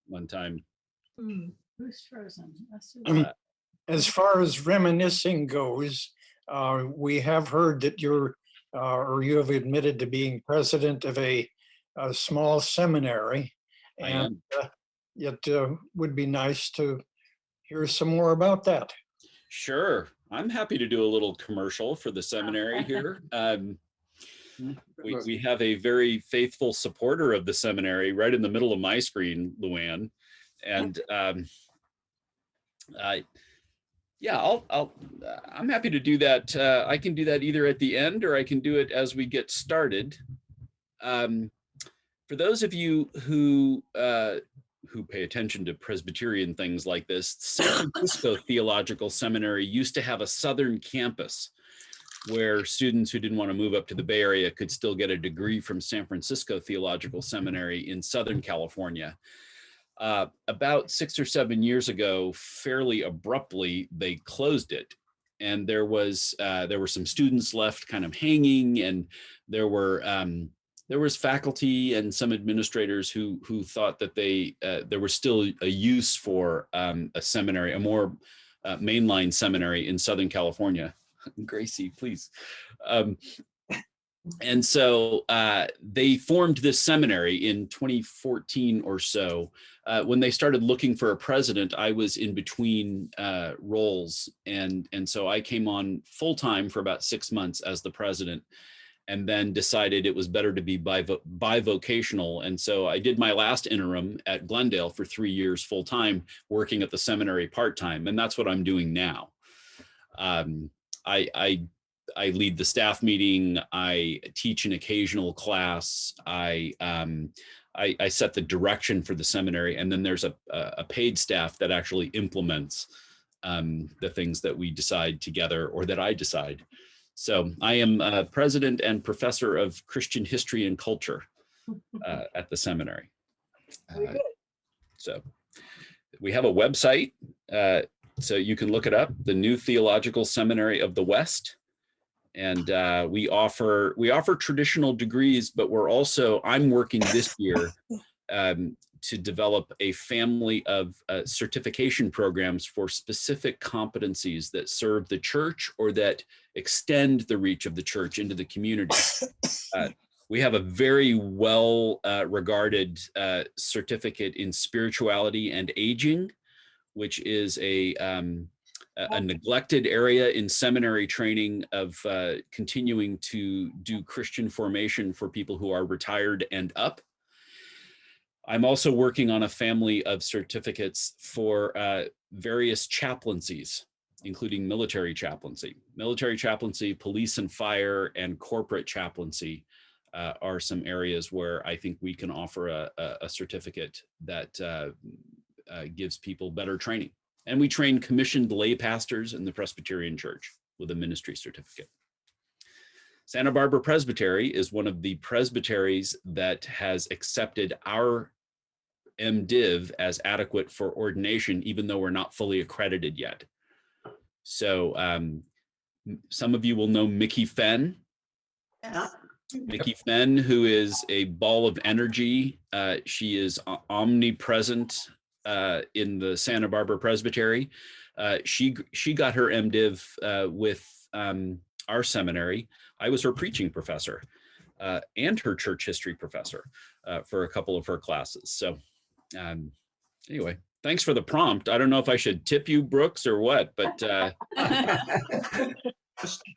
one time. Who's frozen? As far as reminiscing goes, we have heard that or you have admitted to being president of a small seminary, and it would be nice to hear some more about that. Sure, I'm happy to do a little commercial for the seminary here. We have a very faithful supporter of the seminary right in the middle of my screen, Luann, and yeah, I'm happy to do that. I can do that either at the end or I can do it as we get started. For those of you who pay attention to Presbyterian things like this, San Francisco Theological Seminary used to have a southern campus where students who didn't want to move up to the Bay Area could still get a degree from San Francisco Theological Seminary in Southern California. About 6 or 7 years ago, fairly abruptly, they closed it. And there were some students left kind of hanging, and there was faculty and some administrators who thought that there was still a use for a seminary, a more mainline seminary in Southern California. Gracie, please. And so they formed this seminary in 2014 or so. When they started looking for a president, I was in between roles. And so I came on full time for about 6 months as the president, and then decided it was better to be bivocational. And so I did my last interim at Glendale for 3 years full time, working at the seminary part time. And that's what I'm doing now. I lead the staff meeting. I teach an occasional class. I set the direction for the seminary, and then there's a paid staff that actually implements the things that we decide together, or that I decide. So I am president and professor of Christian history and culture at the seminary. So we have a website, so you can look it up, the New Theological Seminary of the West. And we offer traditional degrees, but I'm working this year to develop a family of certification programs for specific competencies that serve the church or that extend the reach of the church into the community. We have a very well regarded certificate in spirituality and aging, which is a neglected area in seminary training of continuing to do Christian formation for people who are retired and up. I'm also working on a family of certificates for various chaplaincies, including military chaplaincy. Military chaplaincy, police and fire, and corporate chaplaincy are some areas where I think we can offer a certificate that gives people better training. And we train commissioned lay pastors in the Presbyterian Church with a ministry certificate. Santa Barbara Presbytery is one of the presbyteries that has accepted our MDiv as adequate for ordination, even though we're not fully accredited yet. So some of you will know Mickey Fenn. Yeah. Mickey Fenn, who is a ball of energy. She is omnipresent in the Santa Barbara Presbytery. She got her MDiv with our seminary. I was her preaching professor and her church history professor for a couple of her classes. So anyway, thanks for the prompt. I don't know if I should tip you, Brooks, or what, but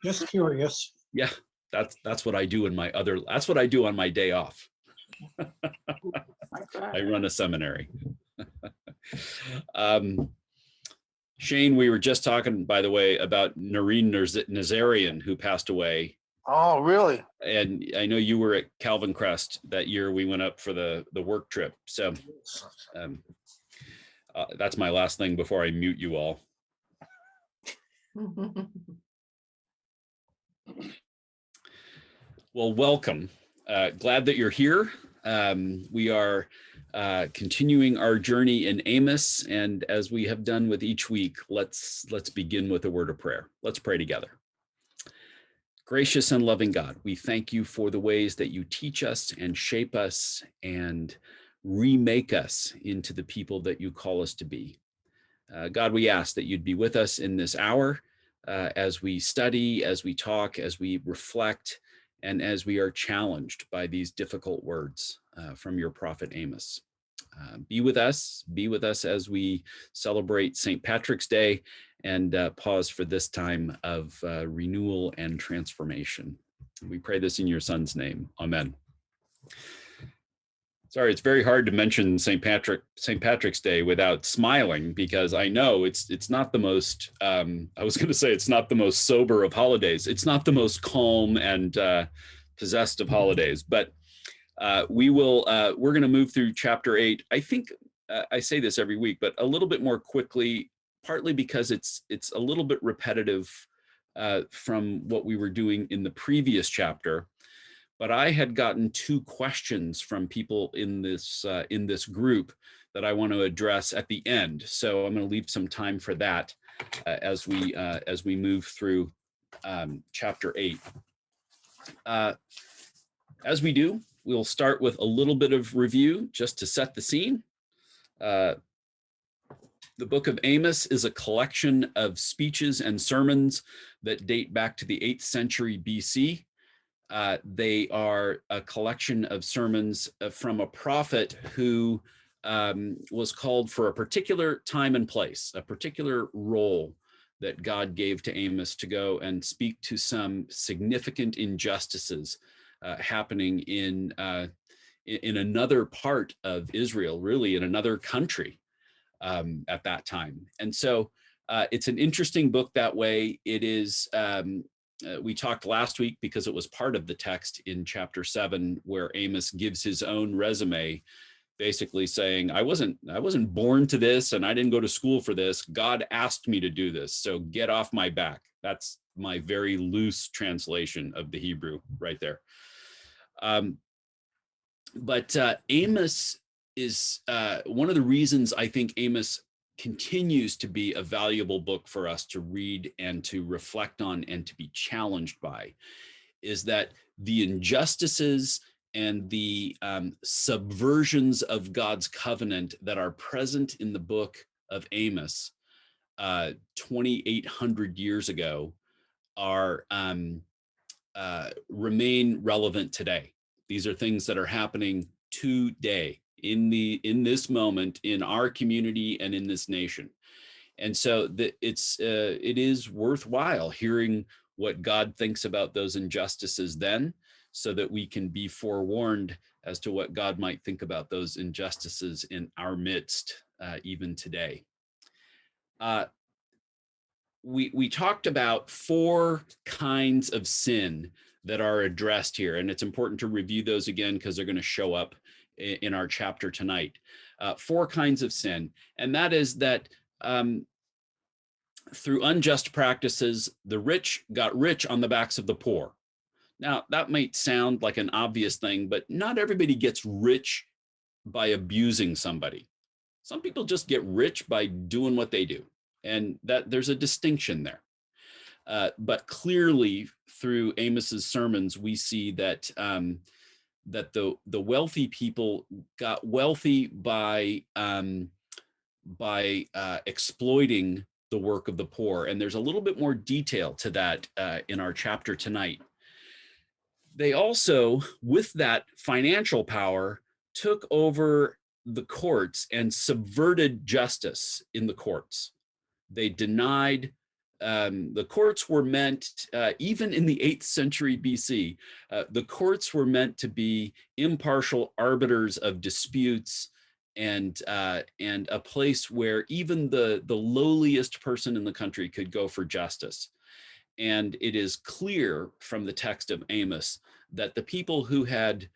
just curious. Yeah, that's what I do that's what I do on my day off. I run a seminary. Shane, we were just talking, by the way, about Noreen Nazarian, who passed away. Oh, really? And I know you were at Calvin Crest that year. We went up for the work trip. So that's my last thing before I mute you all. Well, welcome. Glad that you're here. We are continuing our journey in Amos, and as we have done with each week, let's begin with a word of prayer. Let's pray together. Gracious and loving God, we thank you for the ways that you teach us and shape us and remake us into the people that you call us to be. God, we ask that you'd be with us in this hour as we study, as we talk, as we reflect, and as we are challenged by these difficult words from your prophet Amos. Be with us as we celebrate St. Patrick's Day and pause for this time of renewal and transformation. We pray this in your son's name. Amen. Sorry, it's very hard to mention St. Patrick's Day without smiling, because I know it's not the most, I was going to say it's not the most sober of holidays. It's not the most calm and possessed of holidays, but we're going to move through chapter 8. I think I say this every week, but a little bit more quickly, partly because it's a little bit repetitive from what we were doing in the previous chapter. But I had gotten 2 questions from people in this group that I want to address at the end. So I'm going to leave some time for that as we move through chapter 8. As we do, we'll start with a little bit of review just to set the scene. The book of Amos is a collection of speeches and sermons that date back to the 8th century BC. They are a collection of sermons from a prophet who was called for a particular time and place, a particular role that God gave to Amos to go and speak to some significant injustices happening in another part of Israel, really in another country at that time. And so it's an interesting book that way. It is. We talked last week because it was part of the text in chapter 7, where Amos gives his own resume, basically saying, I wasn't born to this and I didn't go to school for this. God asked me to do this, so get off my back. That's my very loose translation of the Hebrew right there. But Amos is one of the reasons I think Amos continues to be a valuable book for us to read and to reflect on and to be challenged by, is that the injustices and the subversions of God's covenant that are present in the book of Amos 2,800 years ago are remain relevant today. These are things that are happening today, in this moment, in our community and in this nation. And so it is worthwhile hearing what God thinks about those injustices then, so that we can be forewarned as to what God might think about those injustices in our midst, even today. We talked about 4 kinds of sin that are addressed here, and it's important to review those again because they're going to show up in our chapter tonight. 4 kinds of sin, and that is that through unjust practices, the rich got rich on the backs of the poor. Now, that might sound like an obvious thing, but not everybody gets rich by abusing somebody. Some people just get rich by doing what they do, and that there's a distinction there. But clearly, through Amos's sermons, we see that that the wealthy people got wealthy by exploiting the work of the poor, and there's a little bit more detail to that in our chapter tonight. They also, with that financial power, took over the courts and subverted justice in the courts. They denied. The courts were meant, even in the 8th century BC, the courts were meant to be impartial arbiters of disputes and a place where even the lowliest person in the country could go for justice. And it is clear from the text of Amos that the people who had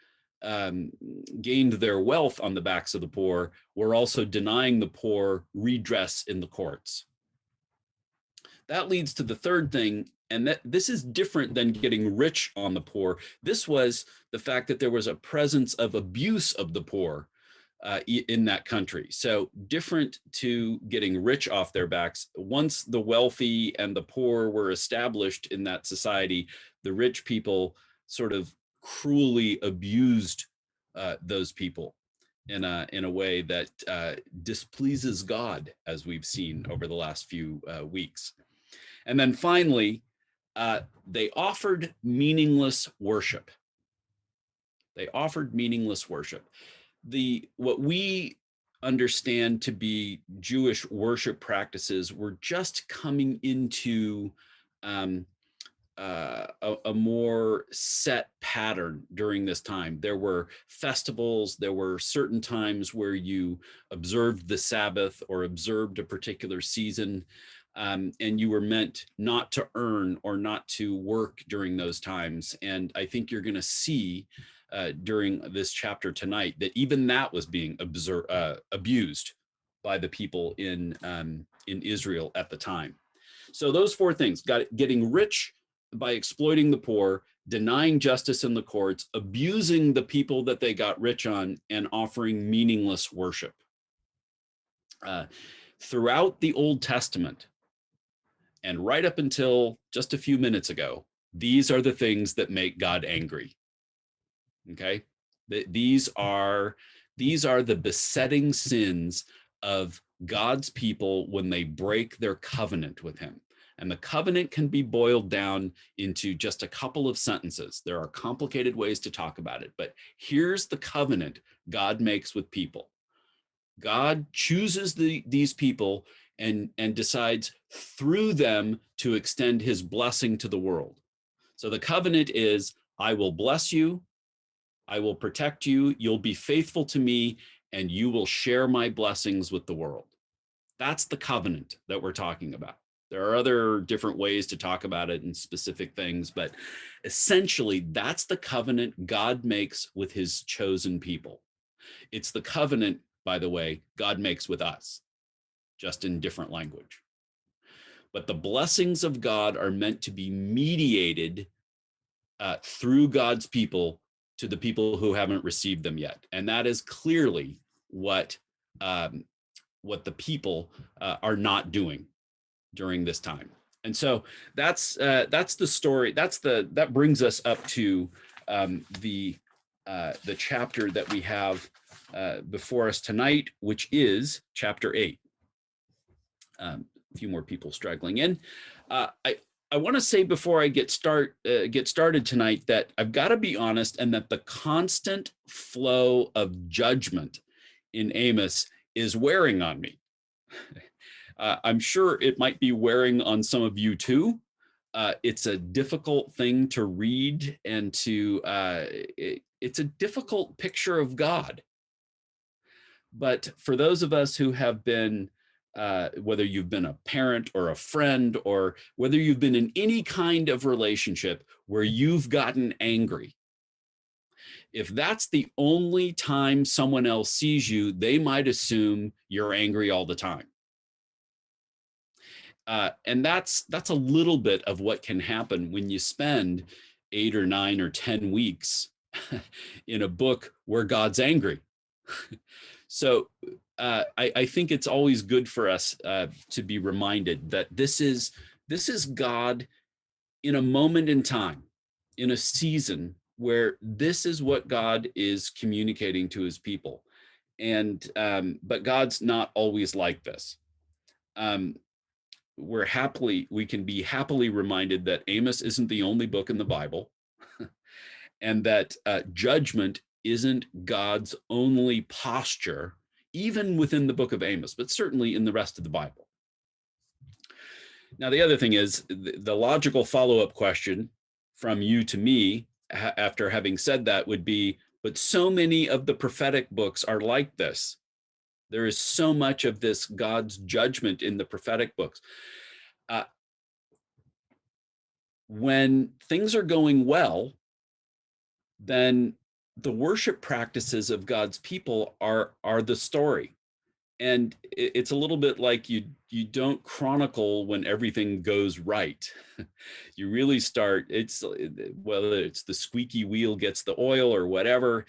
gained their wealth on the backs of the poor were also denying the poor redress in the courts. That leads to the third thing, and that this is different than getting rich on the poor. This was the fact that there was a presence of abuse of the poor in that country. So different to getting rich off their backs. Once the wealthy and the poor were established in that society, the rich people sort of cruelly abused those people. in a way that displeases God, as we've seen over the last few weeks. And then finally, they offered meaningless worship. They offered meaningless worship. What we understand to be Jewish worship practices were just coming into a more set pattern during this time. There were festivals, there were certain times where you observed the Sabbath or observed a particular season, and you were meant not to earn or not to work during those times. And I think you're going to see during this chapter tonight that even that was being abused by the people in Israel at the time. So those four things: getting rich by exploiting the poor, denying justice in the courts, abusing the people that they got rich on, and offering meaningless worship. Throughout the Old Testament, and right up until just a few minutes ago, these are the things that make God angry. Okay? These are the besetting sins of God's people when they break their covenant with him. And the covenant can be boiled down into just a couple of sentences. There are complicated ways to talk about it, but here's the covenant God makes with people. God chooses these people and decides through them to extend his blessing to the world. So the covenant is, I will bless you, I will protect you, you'll be faithful to me, and you will share my blessings with the world. That's the covenant that we're talking about. There are other different ways to talk about it and specific things, but essentially that's the covenant God makes with his chosen people. It's the covenant, by the way, God makes with us, just in different language. But the blessings of God are meant to be mediated through God's people to the people who haven't received them yet. And that is clearly what the people are not doing during this time. And so that's the story. That brings us up to the chapter that we have before us tonight, which is chapter 8. A few more people straggling in. I want to say before I get started tonight that I've got to be honest, and that the constant flow of judgment in Amos is wearing on me. I'm sure it might be wearing on some of you too. It's a difficult thing to read, and it's a difficult picture of God. But for those of us who have been, whether you've been a parent or a friend, or whether you've been in any kind of relationship where you've gotten angry, if that's the only time someone else sees you, they might assume you're angry all the time. And that's a little bit of what can happen when you spend 8 or 9 or 10 weeks in a book where God's angry. So I think it's always good for us to be reminded that this is God in a moment in time, in a season where this is what God is communicating to his people. And but God's not always like this. We can be happily reminded that Amos isn't the only book in the Bible, and that judgment isn't God's only posture, even within the book of Amos, but certainly in the rest of the Bible. Now, the other thing is the logical follow-up question from you to me after having said that would be, but so many of the prophetic books are like this. There is so much of this God's judgment in the prophetic books. When things are going well, then the worship practices of God's people are the story. And it's a little bit like you don't chronicle when everything goes right. You really start, whether it's the squeaky wheel gets the oil or whatever,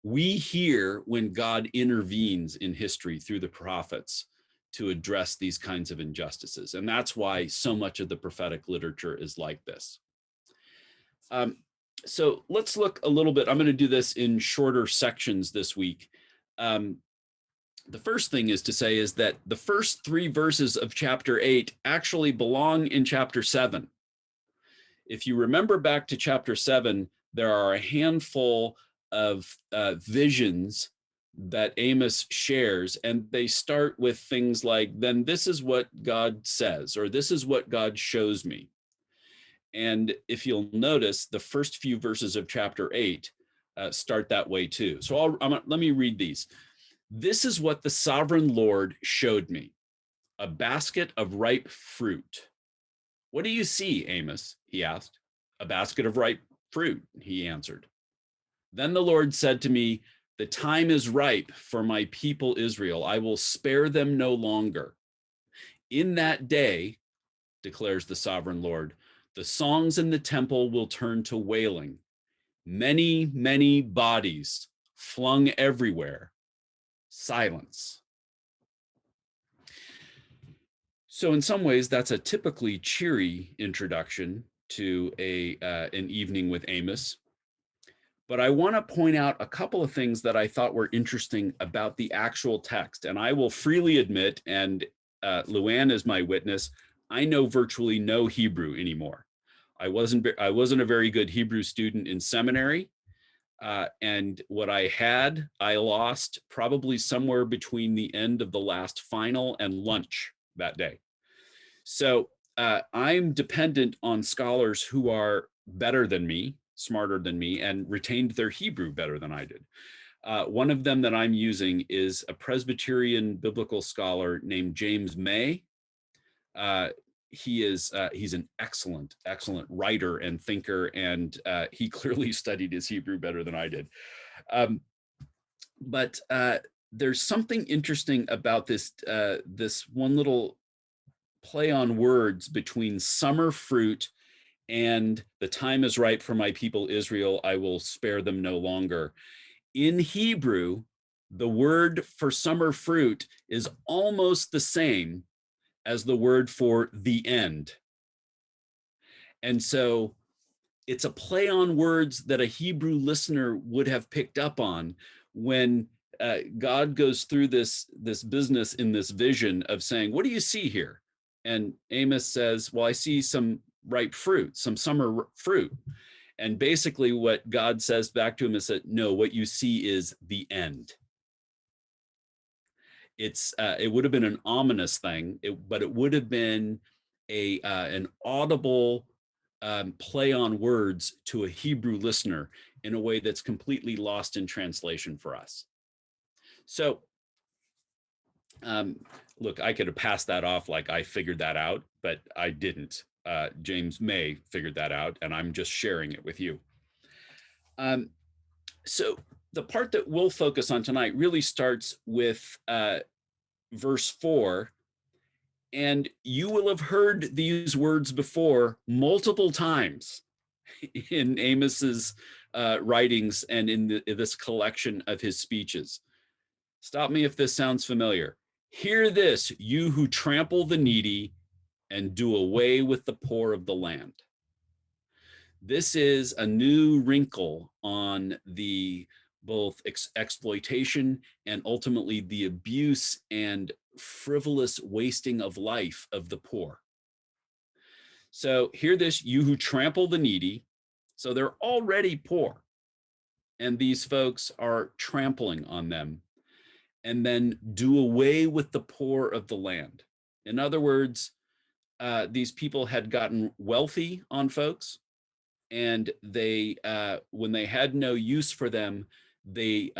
we hear when God intervenes in history through the prophets to address these kinds of injustices. And that's why so much of the prophetic literature is like this. So let's look a little bit. I'm going to do this in shorter sections this week. the first thing is to say is that the first 3 verses of chapter 8 actually belong in chapter 7. If you remember back to chapter 7, there are a handful of visions that Amos shares, and they start with things like, then this is what God says, or this is what God shows me. And if you'll notice, the first few verses of chapter 8 start that way too. So let me read these. This is what the sovereign Lord showed me, a basket of ripe fruit. What do you see, Amos? He asked. A basket of ripe fruit, he answered. Then the Lord said to me, the time is ripe for my people Israel. I will spare them no longer. In that day, declares the sovereign Lord, the songs in the temple will turn to wailing. Many, many bodies flung everywhere. Silence. So in some ways, that's a typically cheery introduction to an evening with Amos. But I want to point out a couple of things that I thought were interesting about the actual text. And I will freely admit, and Luann is my witness, I know virtually no Hebrew anymore. I wasn't a very good Hebrew student in seminary. And what I had, I lost probably somewhere between the end of the last final and lunch that day. So I'm dependent on scholars who are better than me, smarter than me, and retained their Hebrew better than I did. One of them that I'm using is a Presbyterian biblical scholar named James May. He's an excellent writer and thinker, and he clearly studied his Hebrew better than I did. But there's something interesting about this one little play on words between summer fruit and the time is ripe for my people Israel, I will spare them no longer. In Hebrew, the word for summer fruit is almost the same as the word for the end. And so it's a play on words that a Hebrew listener would have picked up on when God goes through this business in this vision of saying, what do you see here? And Amos says, well, I see some ripe fruit, some summer fruit. And basically what God says back to him is that, no, what you see is the end. It would have been an ominous thing, but it would have been an audible play on words to a Hebrew listener in a way that's completely lost in translation for us. So, look, I could have passed that off like I figured that out, but I didn't. James May figured that out, and I'm just sharing it with you. So the part that we'll focus on tonight really starts with verse 4. And you will have heard these words before multiple times in Amos's writings and in this collection of his speeches. Stop me if this sounds familiar. Hear this, you who trample the needy and do away with the poor of the land. This is a new wrinkle on the both exploitation and ultimately the abuse and frivolous wasting of life of the poor. So hear this, you who trample the needy. So they're already poor, and these folks are trampling on them, and then do away with the poor of the land. In other words, these people had gotten wealthy on folks, and they, when they had no use for them, they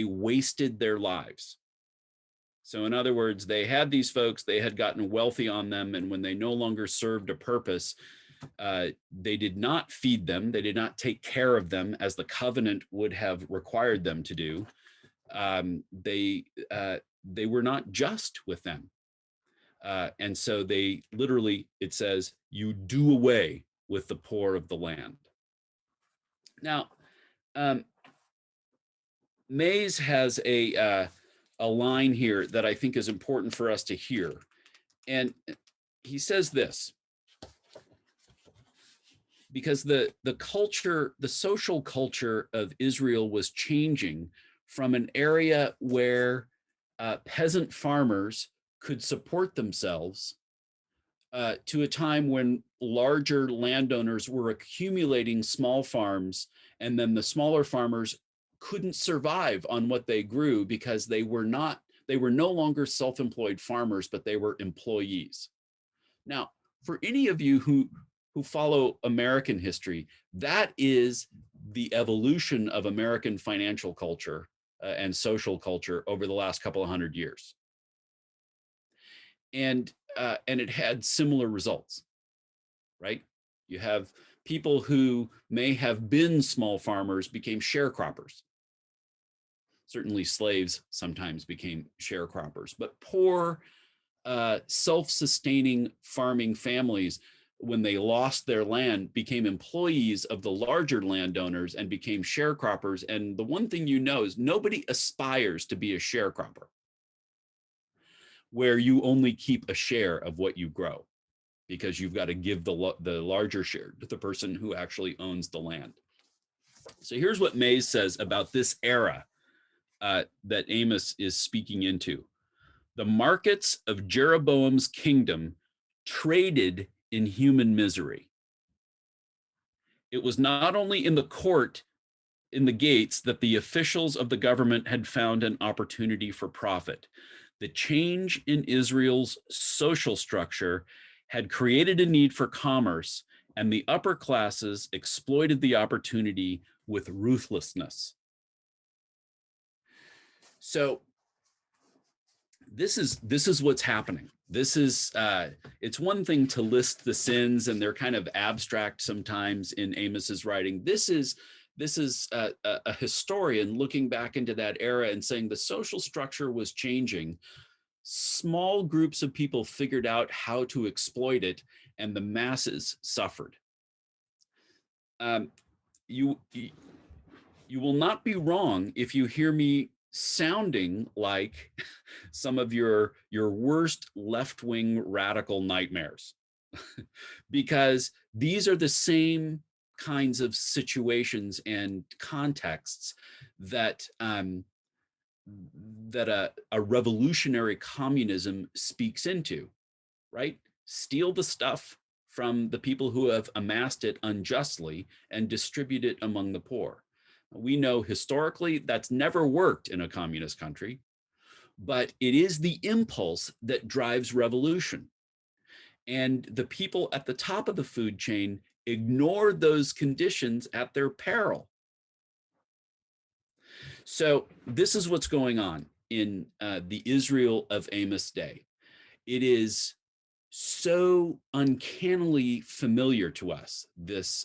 wasted their lives. So in other words, they had these folks, they had gotten wealthy on them, and when they no longer served a purpose, they did not feed them, they did not take care of them as the covenant would have required them to do. They were not just with them. And so they literally, it says, you do away with the poor of the land. Now, Mays has a line here that I think is important for us to hear. And he says this, because the culture, the social culture of Israel was changing from an area where peasant farmers could support themselves to a time when larger landowners were accumulating small farms, and then the smaller farmers couldn't survive on what they grew because they were no longer self-employed farmers, but they were employees. Now, for any of you who follow American history, that is the evolution of American financial culture and social culture over the last couple of hundred years. And it had similar results, right? You have people who may have been small farmers became sharecroppers. Certainly slaves sometimes became sharecroppers, but poor, self-sustaining farming families, when they lost their land, became employees of the larger landowners and became sharecroppers. And the one thing you know is nobody aspires to be a sharecropper, where you only keep a share of what you grow because you've got to give the larger share to the person who actually owns the land. So here's what Mays says about this era that Amos is speaking into. The markets of Jeroboam's kingdom traded in human misery. It was not only in the court, in the gates, that the officials of the government had found an opportunity for profit. The change in Israel's social structure had created a need for commerce, and the upper classes exploited the opportunity with ruthlessness. So this is what's happening. This is it's one thing to list the sins, and they're kind of abstract sometimes in Amos's writing. This is a historian looking back into that era and saying the social structure was changing. Small groups of people figured out how to exploit it, and the masses suffered. You will not be wrong if you hear me sounding like some of your worst left-wing radical nightmares, because these are the same kinds of situations and contexts that that a revolutionary communism speaks into, right? Steal the stuff from the people who have amassed it unjustly and distribute it among the poor. We know historically that's never worked in a communist country, but it is the impulse that drives revolution. And the people at the top of the food chain ignored those conditions at their peril. So this is what's going on in the Israel of Amos' day. It is so uncannily familiar to us, this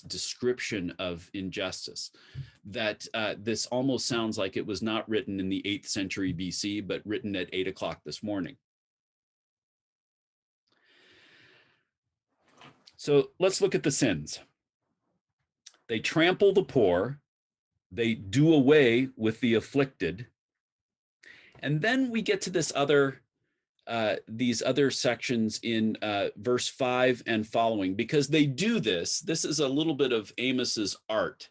description of injustice, that this almost sounds like it was not written in the 8th century BC, but written at 8 o'clock this morning. So let's look at the sins. They trample the poor, they do away with the afflicted, and then we get to this other these other sections in verse 5 and following, because they do this. This is a little bit of Amos's art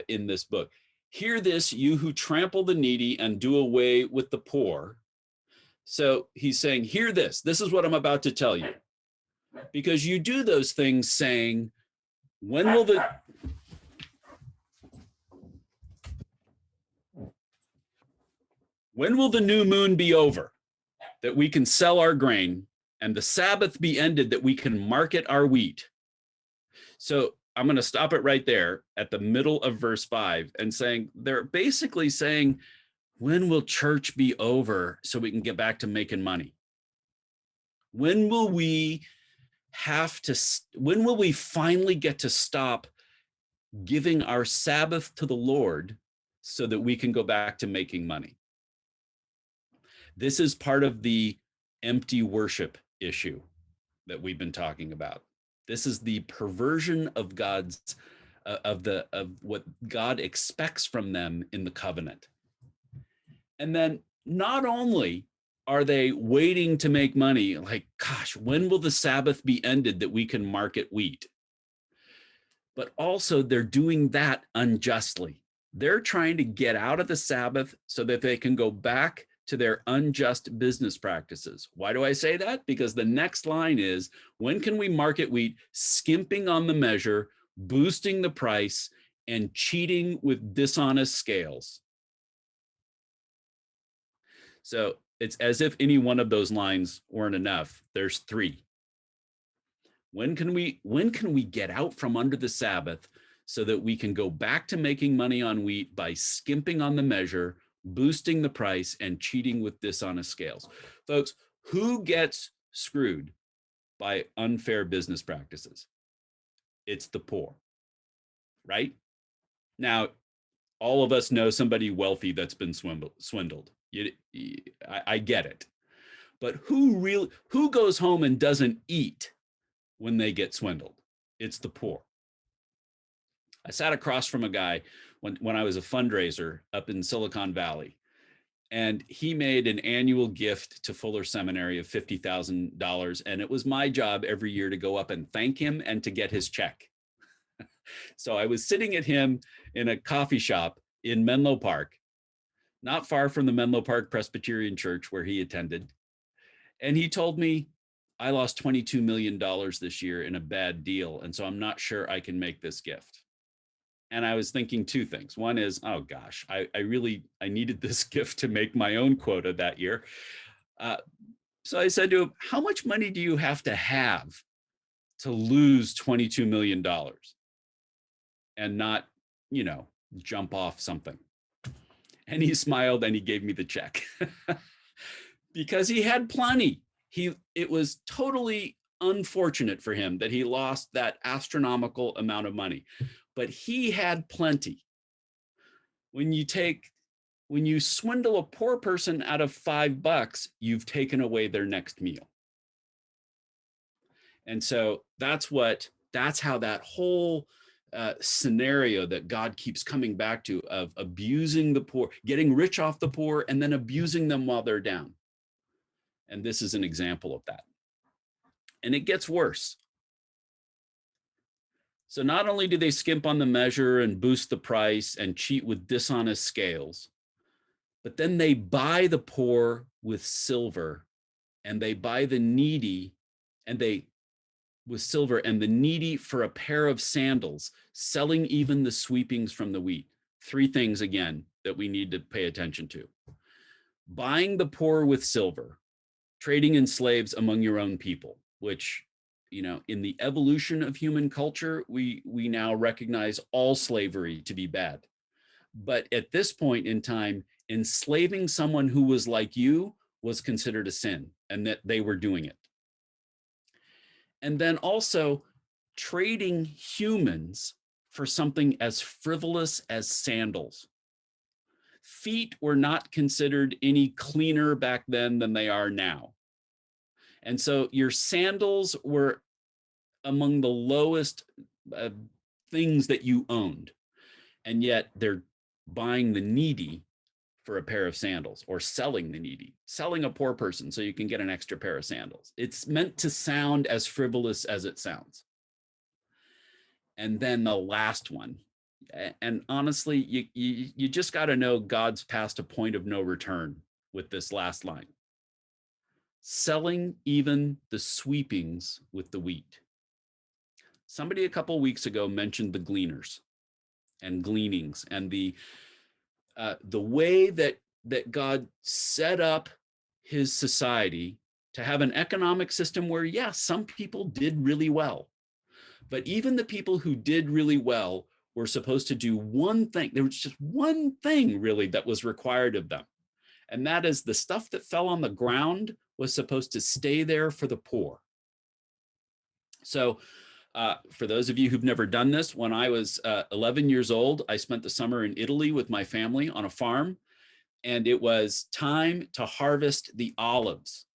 in this book. Hear this, you who trample the needy and do away with the poor. So he's saying, hear this. This is what I'm about to tell you. Because you do those things saying, when will the new moon be over, that we can sell our grain, and the Sabbath be ended, that we can market our wheat? So I'm going to stop it right there at the middle of verse 5 and saying, they're basically saying, when will church be over so we can get back to making money? When will we finally get to stop giving our Sabbath to the Lord so that we can go back to making money? This is part of the empty worship issue that we've been talking about. This is the perversion of of what God expects from them in the covenant. And then not only are they waiting to make money, like, gosh, when will the Sabbath be ended that we can market wheat? But also they're doing that unjustly. They're trying to get out of the Sabbath so that they can go back to their unjust business practices. Why do I say that? Because the next line is, when can we market wheat skimping on the measure, boosting the price, and cheating with dishonest scales? So it's as if any one of those lines weren't enough. There's three. When can we get out from under the Sabbath so that we can go back to making money on wheat by skimping on the measure, boosting the price, and cheating with dishonest scales? Folks, who gets screwed by unfair business practices? It's the poor, right? Now, all of us know somebody wealthy that's been swindled. I get it. But who goes home and doesn't eat when they get swindled? It's the poor. I sat across from a guy when I was a fundraiser up in Silicon Valley, and he made an annual gift to Fuller Seminary of $50,000. And it was my job every year to go up and thank him and to get his check. So I was sitting at him in a coffee shop in Menlo Park, not far from the Menlo Park Presbyterian Church where he attended. And he told me, I lost $22 million this year in a bad deal. And so I'm not sure I can make this gift. And I was thinking two things. One is, oh gosh, I needed this gift to make my own quota that year. So I said to him, how much money do you have to lose $22 million and not, jump off something? And he smiled and he gave me the check because he had plenty. It was totally unfortunate for him that he lost that astronomical amount of money, but he had plenty. When you swindle a poor person out of $5, you've taken away their next meal. And so that's how that whole scenario that God keeps coming back to of abusing the poor, getting rich off the poor, and then abusing them while they're down. And this is an example of that. And it gets worse. So not only do they skimp on the measure and boost the price and cheat with dishonest scales, but then they buy the poor with silver, and they buy the needy with silver and the needy for a pair of sandals, selling even the sweepings from the wheat. Three things again that we need to pay attention to. Buying the poor with silver, trading in slaves among your own people, which, in the evolution of human culture, we now recognize all slavery to be bad. But at this point in time, enslaving someone who was like you was considered a sin, and that they were doing it. And then also trading humans for something as frivolous as sandals. Feet were not considered any cleaner back then than they are now. And so your sandals were among the lowest things that you owned. And yet they're buying the needy for a pair of sandals, or selling the needy, selling a poor person so you can get an extra pair of sandals. It's meant to sound as frivolous as it sounds. And then the last one, and honestly, you just got to know God's past a point of no return with this last line. Selling even the sweepings with the wheat. Somebody a couple weeks ago mentioned the gleaners and gleanings, and the way that God set up his society to have an economic system where, yes, some people did really well, but even the people who did really well were supposed to do one thing. There was just one thing really that was required of them, and that is the stuff that fell on the ground was supposed to stay there for the poor. So for those of you who've never done this, when I was 11 years old, I spent the summer in Italy with my family on a farm, and it was time to harvest the olives.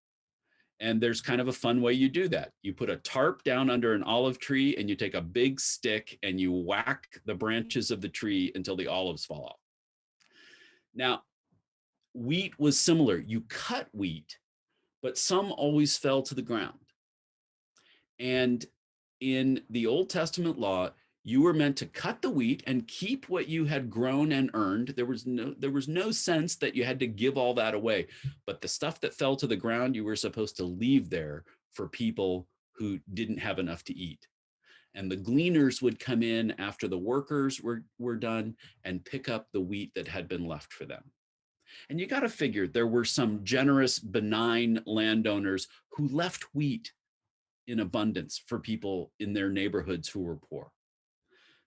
And there's kind of a fun way you do that. You put a tarp down under an olive tree, and you take a big stick and you whack the branches of the tree until the olives fall off. Now, wheat was similar. You cut wheat, but some always fell to the ground. And in the Old Testament law, You were meant to cut the wheat and keep what you had grown and earned. There was no sense that you had to give all that away. But the stuff that fell to the ground, you were supposed to leave there for people who didn't have enough to eat. And the gleaners would come in after the workers were done and pick up the wheat that had been left for them. And you got to figure there were some generous, benign landowners who left wheat in abundance for people in their neighborhoods who were poor.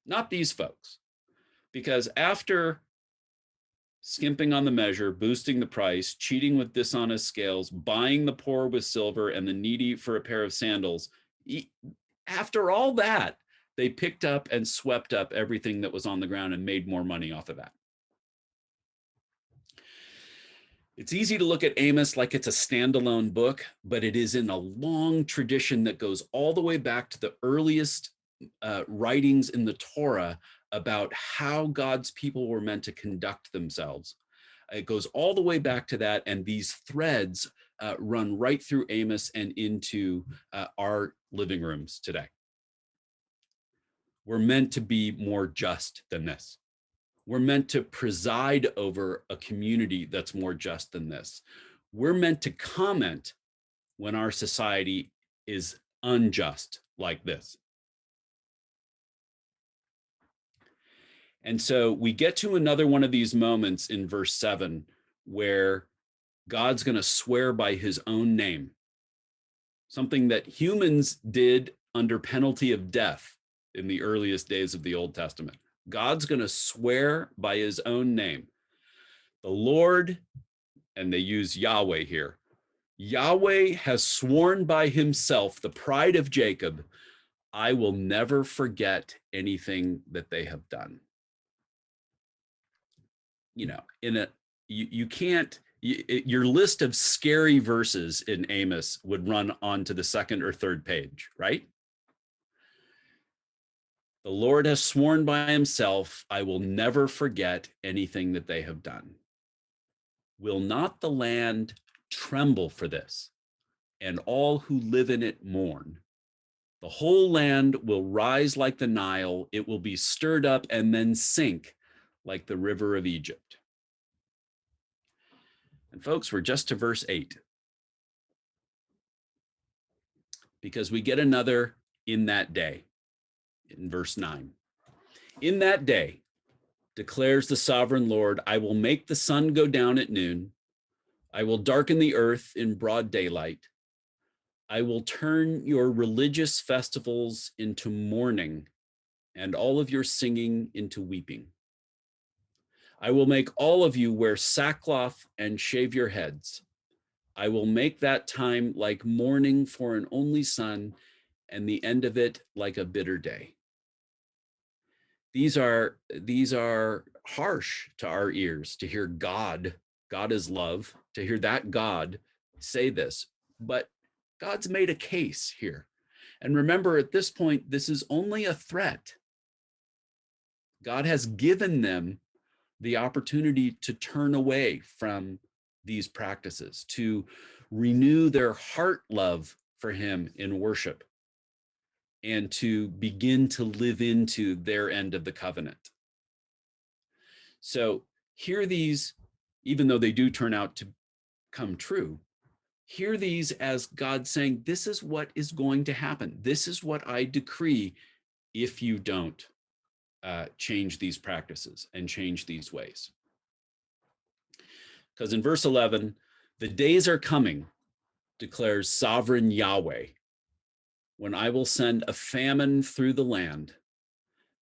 Not these folks, because after skimping on the measure, boosting the price, cheating with dishonest scales, buying the poor with silver and the needy for a pair of sandals, after all that, they picked up and swept up everything that was on the ground and made more money off of that. It's easy to look at Amos like it's a standalone book, but it is in a long tradition that goes all the way back to the earliest writings in the Torah about how God's people were meant to conduct themselves. It goes all the way back to that, and these threads run right through Amos and into our living rooms today. We're meant to be more just than this. We're meant to preside over a community that's more just than this. We're meant to comment when our society is unjust like this. And so we get to another one of these moments in verse 7 where God's going to swear by his own name, something that humans did under penalty of death in the earliest days of the Old Testament. God's going to swear by his own name. The Lord, and they use Yahweh here, Yahweh has sworn by himself, the pride of Jacob, I will never forget anything that they have done. You know, you can't, your list of scary verses in Amos would run on to the second or third page, right? The Lord has sworn by himself, I will never forget anything that they have done. Will not the land tremble for this, and all who live in it mourn? The whole land will rise like the Nile. It will be stirred up and then sink like the river of Egypt. And folks, we're just to verse 8. Because we get another in that day. In verse 9, in that day, declares the sovereign Lord, I will make the sun go down at noon. I will darken the earth in broad daylight. I will turn your religious festivals into mourning and all of your singing into weeping. I will make all of you wear sackcloth and shave your heads. I will make that time like mourning for an only son, and the end of it like a bitter day. These are harsh to our ears to hear God is love, to hear that God say this, but God's made a case here. And remember, at this point, this is only a threat. God has given them the opportunity to turn away from these practices, to renew their heart love for him in worship, and to begin to live into their end of the covenant. So hear these, even though they do turn out to come true, hear these as God saying, this is what is going to happen. This is what I decree if you don't change these practices and change these ways. Because in verse 11, the days are coming, declares sovereign Yahweh, when I will send a famine through the land,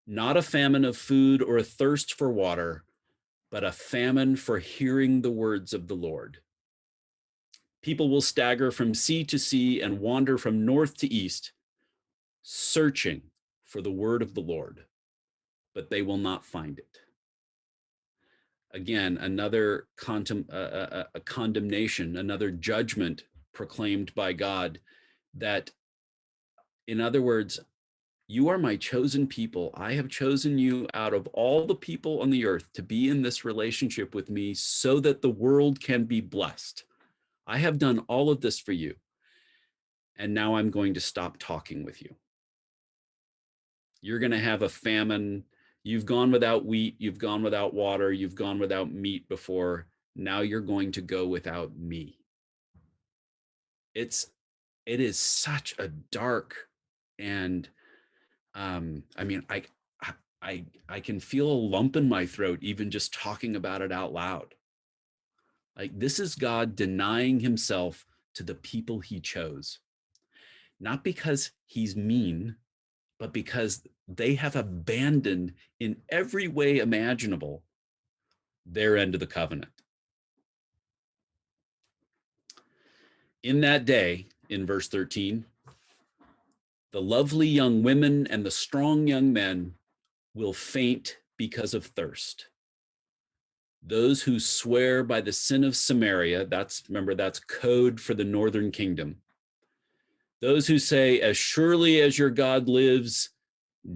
not a famine of food or a thirst for water, but a famine for hearing the words of the Lord. People will stagger from sea to sea and wander from north to east, searching for the word of the Lord, but they will not find it. Again, another condemnation, another judgment proclaimed by God that, in other words, you are my chosen people. I have chosen you out of all the people on the earth to be in this relationship with me so that the world can be blessed. I have done all of this for you. And now I'm going to stop talking with you. You're going to have a famine. You've gone without wheat. You've gone without water. You've gone without meat before. Now you're going to go without me. It is such a dark and I mean, I can feel a lump in my throat even just talking about it out loud. Like, this is God denying himself to the people he chose, not because he's mean, but because they have abandoned in every way imaginable their end of the covenant. In that day, in verse 13, the lovely young women and the strong young men will faint because of thirst. Those who swear by the sin of Samaria, remember, that's code for the northern kingdom. Those who say, as surely as your God lives,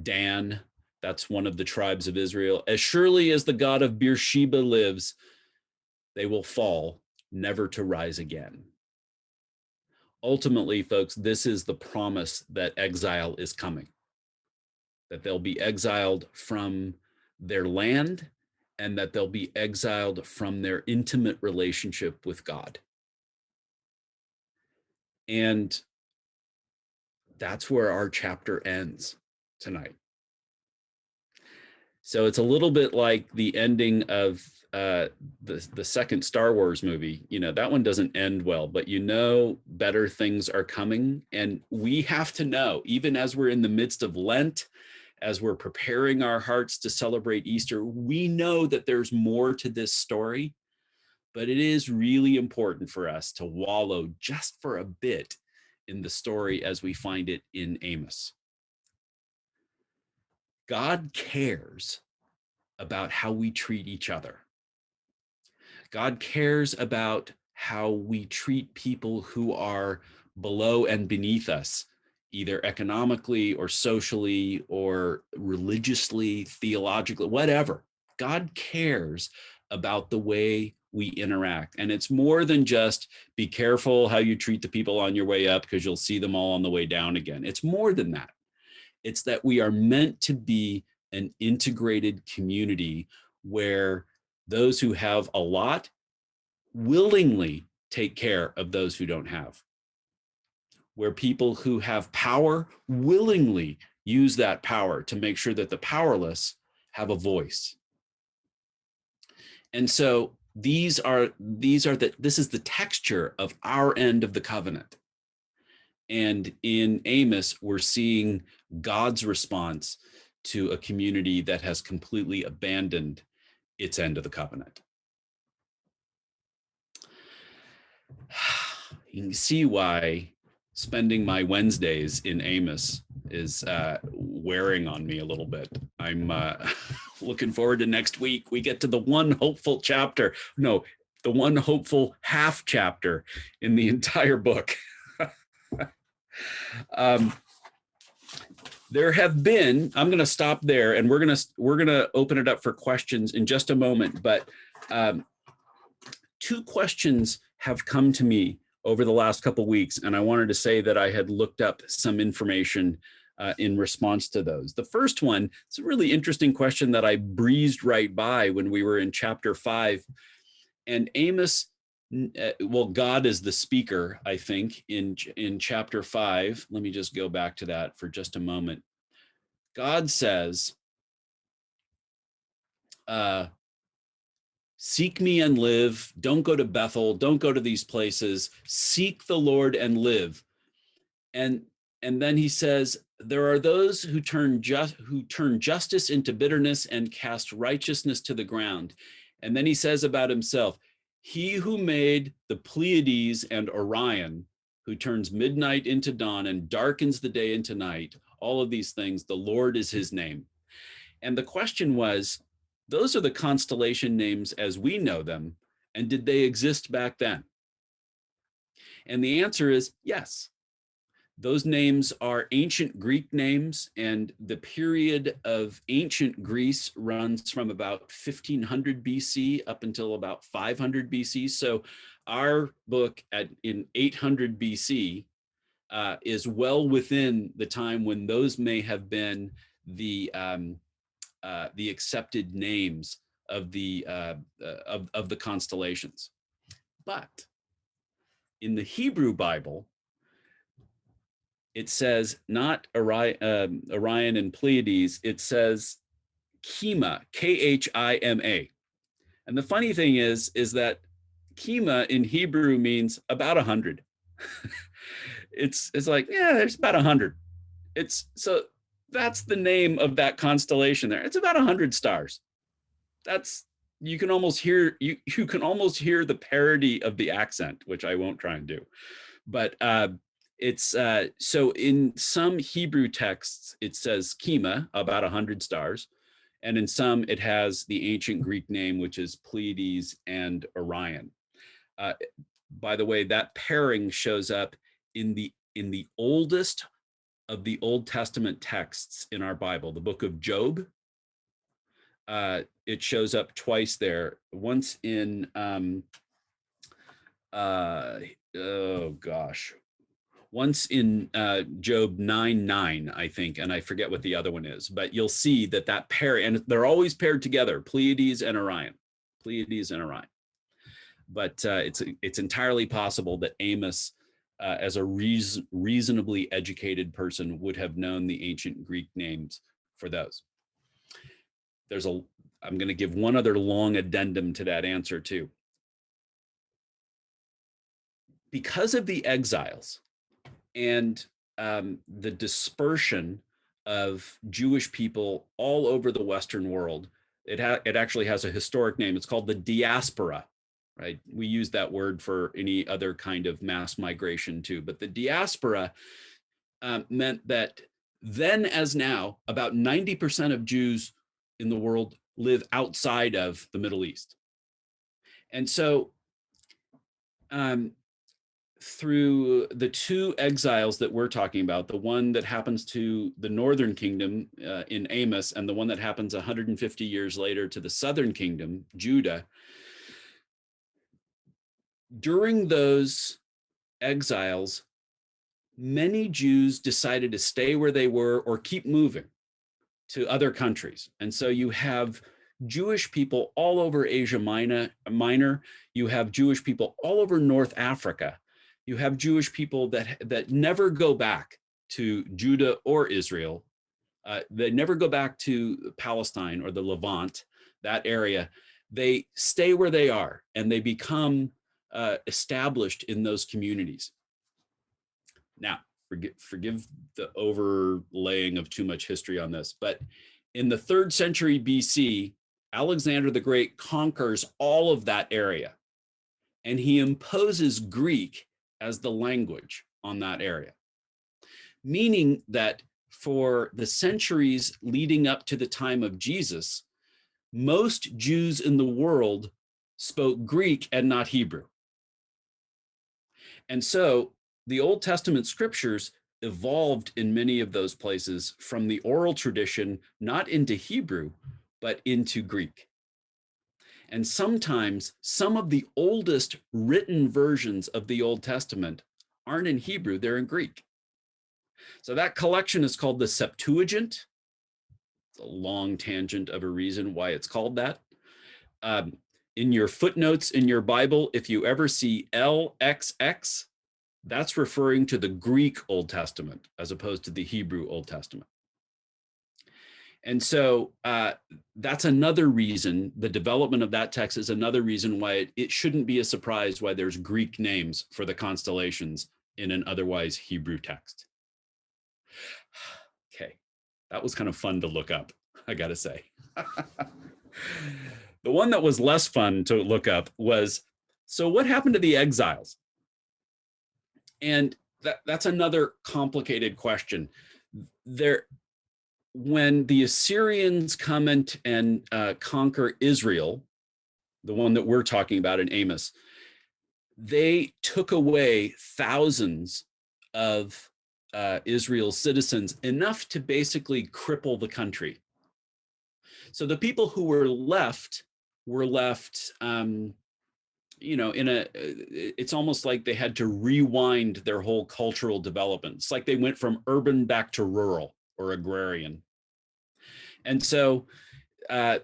Dan, that's one of the tribes of Israel, as surely as the God of Beersheba lives, they will fall, never to rise again. Ultimately, folks, this is the promise that exile is coming, that they'll be exiled from their land and that they'll be exiled from their intimate relationship with God. And that's where our chapter ends tonight. So it's a little bit like the ending of the second Star Wars movie. You know, that one doesn't end well, but you know better things are coming. And we have to know, even as we're in the midst of Lent, as we're preparing our hearts to celebrate Easter, we know that there's more to this story, but it is really important for us to wallow just for a bit in the story as we find it in Amos. God cares about how we treat each other. God cares about how we treat people who are below and beneath us, either economically or socially or religiously, theologically, whatever. God cares about the way we interact. And it's more than just be careful how you treat the people on your way up because you'll see them all on the way down again. It's more than that. It's that we are meant to be an integrated community where those who have a lot willingly take care of those who don't have, where people who have power willingly use that power to make sure that the powerless have a voice. And so this is the texture of our end of the covenant. And in Amos, we're seeing God's response to a community that has completely abandoned its end of the covenant. You can see why spending my Wednesdays in Amos is wearing on me a little bit. I'm looking forward to next week. We get to the one hopeful chapter. No, the one hopeful half chapter in the entire book. There have been, I'm going to stop there and we're going to open it up for questions in just a moment, but two questions have come to me over the last couple of weeks, and I wanted to say that I had looked up some information in response to those. The first one, it's a really interesting question that I breezed right by when we were in chapter 5, and Amos, well, God is the speaker, I think, in chapter 5. Let me just go back to that for just a moment. God says, seek me and live. Don't go to Bethel. Don't go to these places. Seek the Lord and live. And then he says, there are those who turn justice into bitterness and cast righteousness to the ground. And then he says about himself, he who made the Pleiades and Orion, who turns midnight into dawn and darkens the day into night, all of these things, the Lord is his name. And the question was, those are the constellation names as we know them, and did they exist back then? And the answer is yes. Those names are ancient Greek names, and the period of ancient Greece runs from about 1500 BC up until about 500 BC. So our book in 800 BC is well within the time when those may have been the accepted names of the constellations. But in the Hebrew Bible, it says not Orion and Pleiades, it says Khima, Khima. And the funny thing is that Khima in Hebrew means about 100. It's like, yeah, there's about 100. So that's the name of that constellation there. It's about 100 stars. You can almost hear the parody of the accent, which I won't try and do. But so in some Hebrew texts, it says Khima, about 100 stars. And in some, it has the ancient Greek name, which is Pleiades and Orion. By the way, that pairing shows up in the oldest of the Old Testament texts in our Bible, the book of Job. It shows up twice there. Once in once in Job 9:9, I think, and I forget what the other one is, but you'll see that pair, and they're always paired together, Pleiades and Orion. But it's entirely possible that Amos, as a reasonably educated person, would have known the ancient Greek names for those. I'm going to give one other long addendum to that answer too. Because of the exiles and the dispersion of Jewish people all over the Western world, it actually has a historic name. It's called the diaspora, right? We use that word for any other kind of mass migration too, but the diaspora meant that then as now, about 90% of Jews in the world live outside of the Middle East. And so through the two exiles that we're talking about, the one that happens to the northern kingdom in Amos, and the one that happens 150 years later to the southern kingdom, Judah, during those exiles, many Jews decided to stay where they were or keep moving to other countries. And so you have Jewish people all over Asia Minor. You have Jewish people all over North Africa. You have Jewish people that never go back to Judah or Israel. They never go back to Palestine or the Levant, that area. They stay where they are and they become established in those communities. Now, forgive the overlaying of too much history on this, but in the 3rd century BC, Alexander the Great conquers all of that area, and he imposes Greek as the language on that area, meaning that for the centuries leading up to the time of Jesus, most Jews in the world spoke Greek and not Hebrew. And so the Old Testament scriptures evolved in many of those places from the oral tradition, not into Hebrew, but into Greek. And sometimes some of the oldest written versions of the Old Testament aren't in Hebrew, they're in Greek. So that collection is called the Septuagint. It's a long tangent of a reason why it's called that. In your footnotes in your Bible, if you ever see LXX, that's referring to the Greek Old Testament as opposed to the Hebrew Old Testament. And so that's another reason, the development of that text is another reason why it shouldn't be a surprise why there's Greek names for the constellations in an otherwise Hebrew text. Okay, that was kind of fun to look up, I gotta say. The one that was less fun to look up was, so what happened to the exiles? And that's another complicated question. When the Assyrians come and conquer Israel, the one that we're talking about in Amos, they took away thousands of Israel's citizens, enough to basically cripple the country. So the people who were left, it's almost like they had to rewind their whole cultural development. It's like they went from urban back to rural or agrarian. And so uh,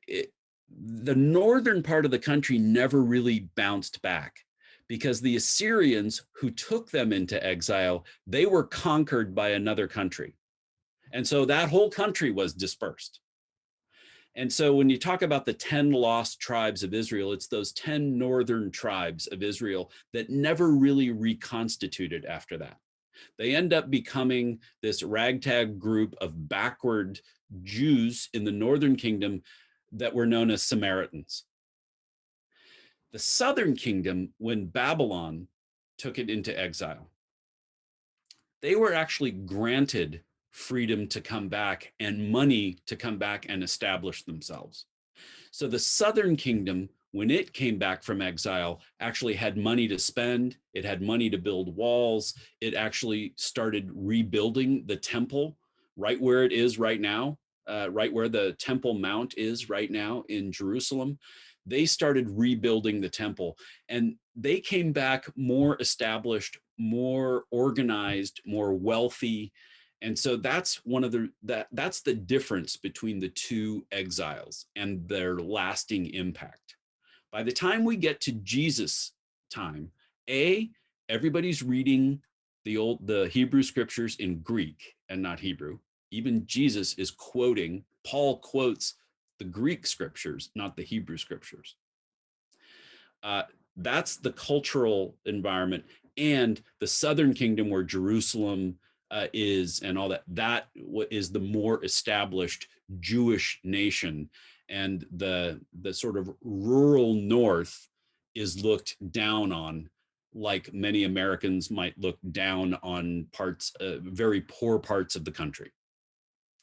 the northern part of the country never really bounced back because the Assyrians who took them into exile, they were conquered by another country. And so that whole country was dispersed. And so when you talk about the 10 lost tribes of Israel, it's those 10 northern tribes of Israel that never really reconstituted after that. They end up becoming this ragtag group of backward Jews in the northern kingdom that were known as Samaritans. The southern kingdom, when Babylon took it into exile, they were actually granted freedom to come back and money to come back and establish themselves. So the southern kingdom, when it came back from exile, actually had money to spend. It had money to build walls. It actually started rebuilding the temple right where it is right now, right where the Temple Mount is right now in Jerusalem. They started rebuilding the temple, and they came back more established, more organized, more wealthy. And so that's one of that's the difference between the two exiles and their lasting impact. By the time we get to Jesus' time, everybody's reading the Hebrew scriptures in Greek and not Hebrew. Even Jesus is quoting, Paul quotes the Greek scriptures, not the Hebrew scriptures. That's the cultural environment. And the southern kingdom where Jerusalem is and all that, that is the more established Jewish nation. And the sort of rural north is looked down on, like many Americans might look down on parts, very poor parts of the country.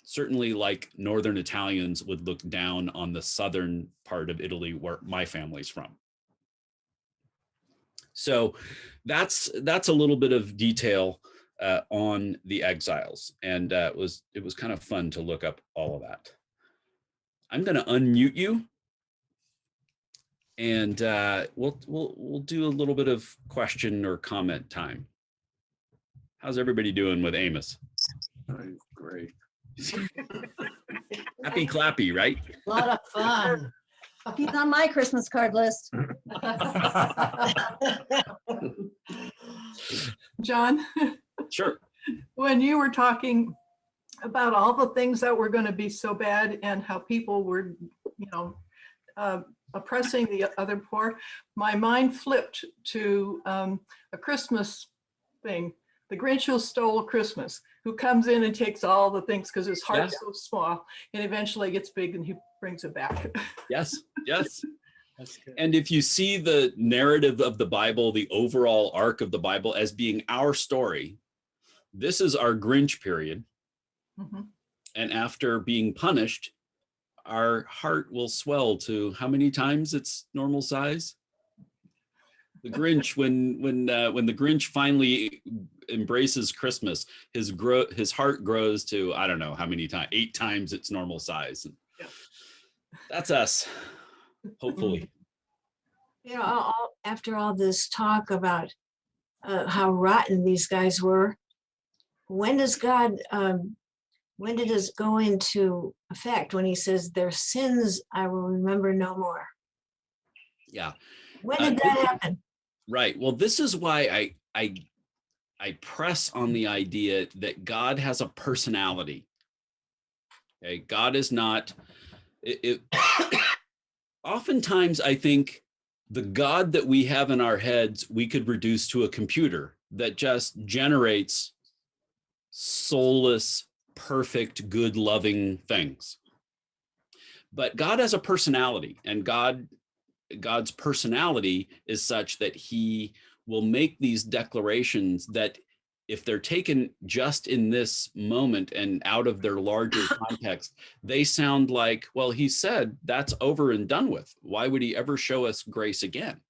Certainly like Northern Italians would look down on the southern part of Italy where my family's from. So that's a little bit of detail on the exiles, and it was kind of fun to look up all of that. I'm going to unmute you, and we'll do a little bit of question or comment time. How's everybody doing with Amos? Great. Happy clappy, right? A lot of fun. He's on my Christmas card list. John, Sure. when you were talking about all the things that were going to be so bad and how people were, oppressing the other poor, my mind flipped to a Christmas thing. The Grinch Who Stole Christmas, who comes in and takes all the things because his heart's so small, and eventually gets big and he brings it back. Yes, yes. That's good. And if you see the narrative of the Bible, the overall arc of the Bible as being our story, this is our Grinch period. Mhm. And after being punished, our heart will swell to how many times its normal size? The Grinch, when the Grinch finally embraces Christmas, his heart grows to, I don't know how many times, 8 times its normal size. And Yeah. that's us, hopefully. After all this talk about how rotten these guys were, when does God, when did this go into effect when he says, their sins I will remember no more? Yeah. When did that happen? Right. Well, this is why I press on the idea that God has a personality. Okay, God is not. Oftentimes, I think the God that we have in our heads we could reduce to a computer that just generates soulless, perfect, good, loving things. But God has a personality, and God's personality is such that he will make these declarations that if they're taken just in this moment and out of their larger context, they sound like, well, he said that's over and done with. Why would he ever show us grace again?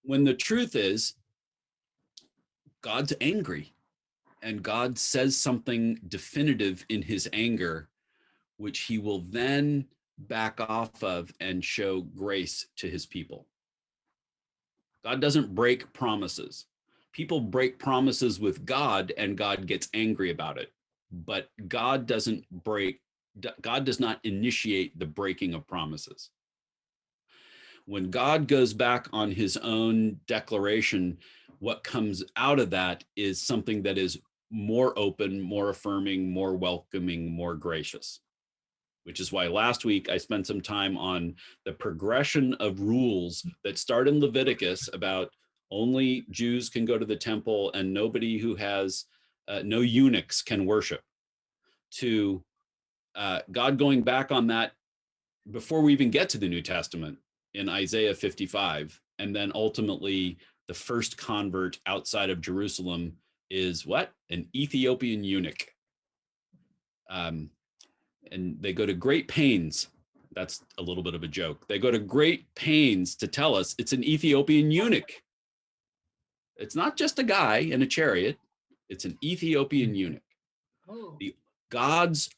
When the truth is, God's angry, and God says something definitive in his anger, which he will then back off of and show grace to his people. God doesn't break promises. People break promises with God and God gets angry about it. But God doesn't break God does not initiate the breaking of promises. When God goes back on his own declaration, what comes out of that is something that is more open, more affirming, more welcoming, more gracious. Which is why last week I spent some time on the progression of rules that start in Leviticus about only Jews can go to the temple and nobody who has, no eunuchs can worship, to God going back on that before we even get to the New Testament in Isaiah 55. And then ultimately the first convert outside of Jerusalem is what? An Ethiopian eunuch. And they go to great pains. That's a little bit of a joke. They go to great pains to tell us it's an Ethiopian eunuch. It's not just a guy in a chariot. It's an Ethiopian eunuch. The God's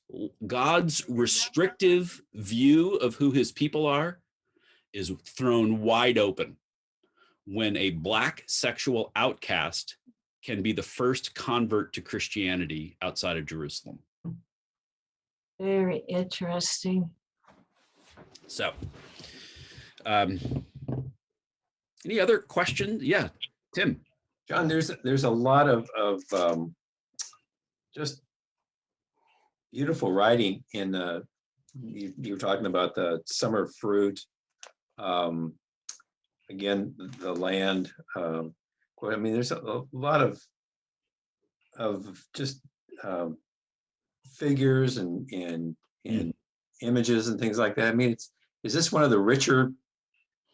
restrictive view of who his people are is thrown wide open when a Black sexual outcast can be the first convert to Christianity outside of Jerusalem. Very interesting. So, any other questions? Yeah, Tim. John, there's a lot of just beautiful writing in you were talking about the summer fruit, again, the land. I mean, there's a lot of just figures and images and things like that. I mean, is this one of the richer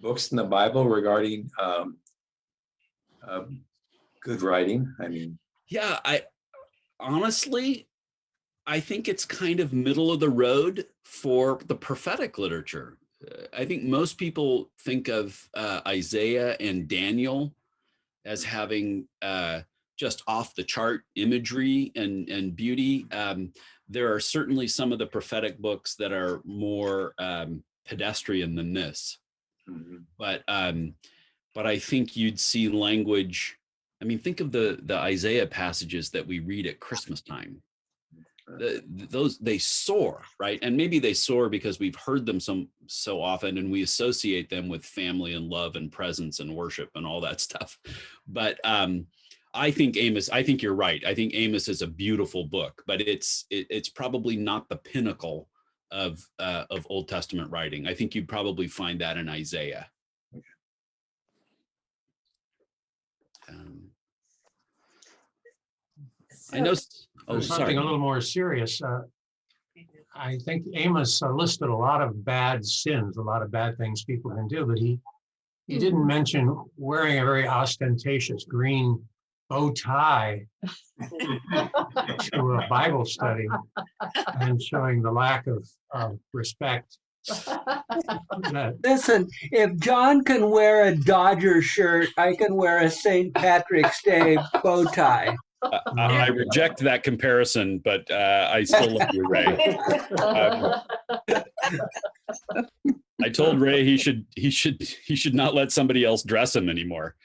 books in the Bible regarding good writing? I mean, Yeah, I honestly think it's kind of middle of the road for the prophetic literature. I think most people think of Isaiah and Daniel as having just off the chart imagery and beauty. There are certainly some of the prophetic books that are more pedestrian than this. mhm. But I think you'd see language. I mean, think of the Isaiah passages that we read at Christmas time. Those, they soar, right? And maybe they soar because we've heard them so often and we associate them with family and love and presence and worship and all that stuff. But I think you're right. I think Amos is a beautiful book, but it's probably not the pinnacle of Old Testament writing. I think you'd probably find that in Isaiah. I know. Oh, Something sorry. a little more serious. I think Amos listed a lot of bad sins, a lot of bad things people can do, but he didn't mention wearing a very ostentatious green bow tie to a Bible study and showing the lack of respect. Listen, if John can wear a Dodger shirt, I can wear a St. Patrick's Day bow tie. I reject that comparison, but I still love you, Ray. I told Ray he should not let somebody else dress him anymore.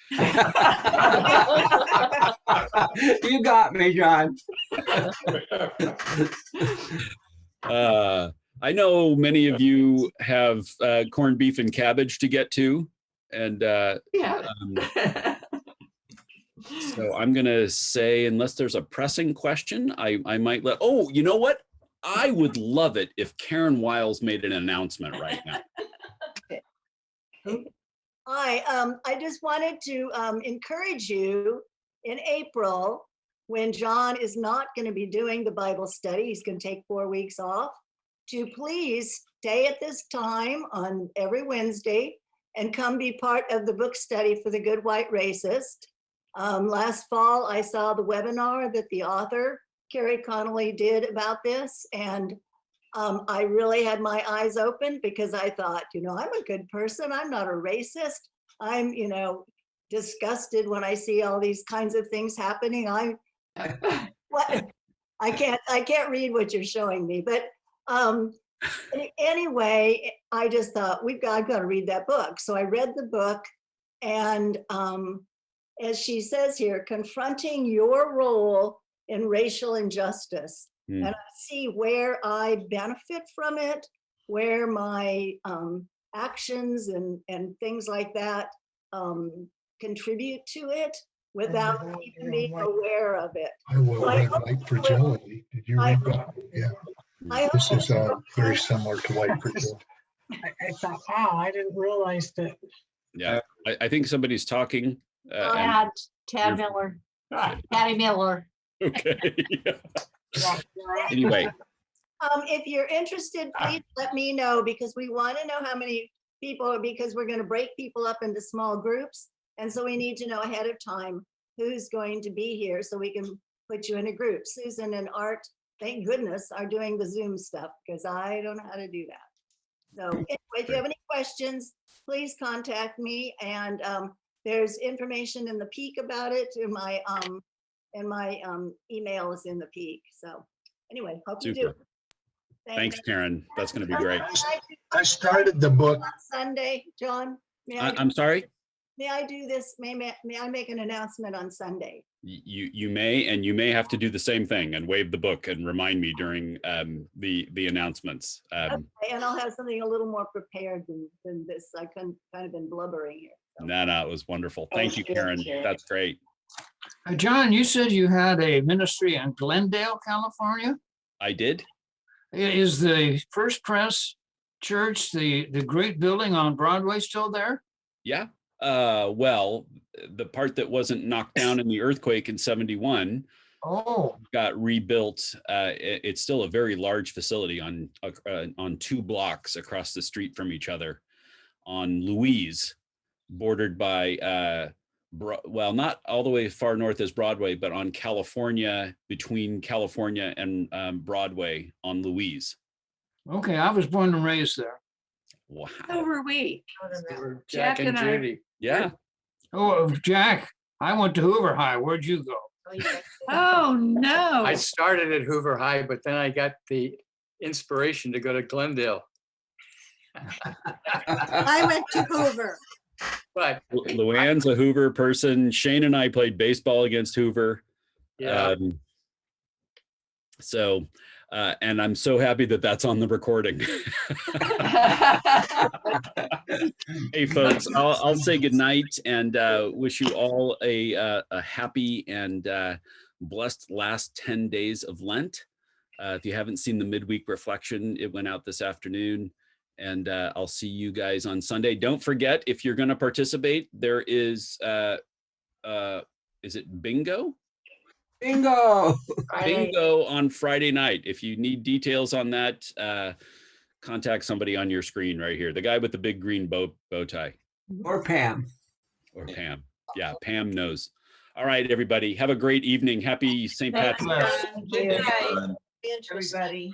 You got me, John. I know many of you have corned beef and cabbage to get to, and so I'm going to say, unless there's a pressing question, I might let, oh, you know what? I would love it if Karen Wiles made an announcement right now. Hi, I just wanted to encourage you in April, when John is not going to be doing the Bible study, he's going to take 4 weeks off, to please stay at this time on every Wednesday and come be part of the book study for The Good White Racist. Last fall, I saw the webinar that the author, Carrie Connolly, did about this. And I really had my eyes open because I thought, I'm a good person. I'm not a racist. I'm, disgusted when I see all these kinds of things happening. I can't read what you're showing me, but anyway, I just thought I've got to read that book. So I read the book, and as she says here, confronting your role in racial injustice. and I see where I benefit from it, where my actions and things like that contribute to it without even being aware of it. I will I read hope White you Fragility. Did you I read hope- that? Yeah, I this hope is you- very similar to White Fragility. I thought, wow, I didn't realize that. Yeah, I think somebody's talking. and- Tad you're- Miller, Patty Miller. Okay. Anyway, If you're interested, please let me know, because we want to know how many people, because we're going to break people up into small groups. And so we need to know ahead of time who's going to be here so we can put you in a group. Susan and Art, thank goodness, are doing the Zoom stuff because I don't know how to do that. So anyway, if you have any questions, please contact me. And there's information in the Peak about it. In my email is in the Peak. So anyway, hope you do. super. Thanks, Karen. That's going to be great. I started the book. On Sunday, John, I'm sorry. may I do this? May I make an announcement on Sunday? You may, and you may have to do the same thing and wave the book and remind me during the announcements. Okay, and I'll have something a little more prepared than this. I kind of been blubbering here. So. No, it was wonderful. Thank you, Karen. That's great. John, you said you had a ministry in Glendale, California. I did. Is the First Pres Church, the great building on Broadway, still there? Yeah. Well, the part that wasn't knocked down in the earthquake in 71 Oh, got rebuilt. It's still a very large facility on 2 blocks across the street from each other on Louise, bordered by well, not all the way far north as Broadway, but on California, between California and Broadway on Louise. okay. I was born and raised there. Wow. So were we. Jack and I. Judy. Yeah. Oh, Jack, I went to Hoover High. Where'd you go? Oh, no. I started at Hoover High, but then I got the inspiration to go to Glendale. I went to Hoover. But Luann's a Hoover person. Shane and I played baseball against Hoover. yeah, So, and I'm so happy that that's on the recording. Hey, folks, I'll say goodnight and wish you all a happy and blessed last 10 days of Lent. If you haven't seen the midweek reflection, it went out this afternoon. And I'll see you guys on Sunday. Don't forget, if you're going to participate, there is it bingo? Bingo. Bingo on Friday night. If you need details on that, contact somebody on your screen right here. The guy with the big green bow tie. Or Pam. Or Pam. Yeah, Pam knows. All right, everybody. Have a great evening. Happy St. Patrick's. Good night. Interesting. Everybody.